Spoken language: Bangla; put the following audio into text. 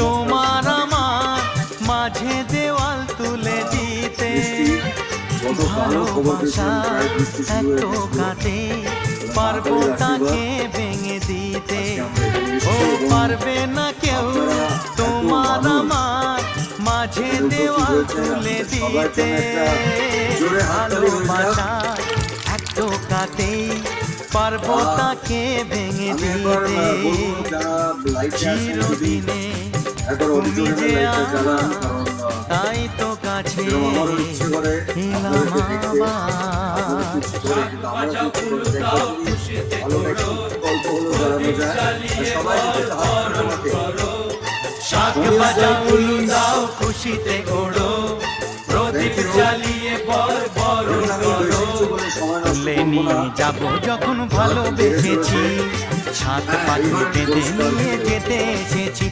তোমার আমার মাঝে দেওয়াল তুলে দিতে। ভালোবাসার এত কাটে পারবো তাকে ভেঙে দিতে। ও পারবে না কেউ তোমার আমার মাঝে দেওয়াল তুলে দিতে। ভালোবাসার এত কাটে পারবো তাকে ভেঙে দিতে। চিরদিনে তুমি যে আমার তাই তো কাছে এলাম শাক বাজাও উলু দাও খুশিতে ঘোড়ো, প্রদীপ জ্বালিয়ে বরণ করো। তুলে নিয়ে যাবো যখন ভালোবেসেছি, সাত পাখি বেঁধে নিয়ে যেতে এসেছি।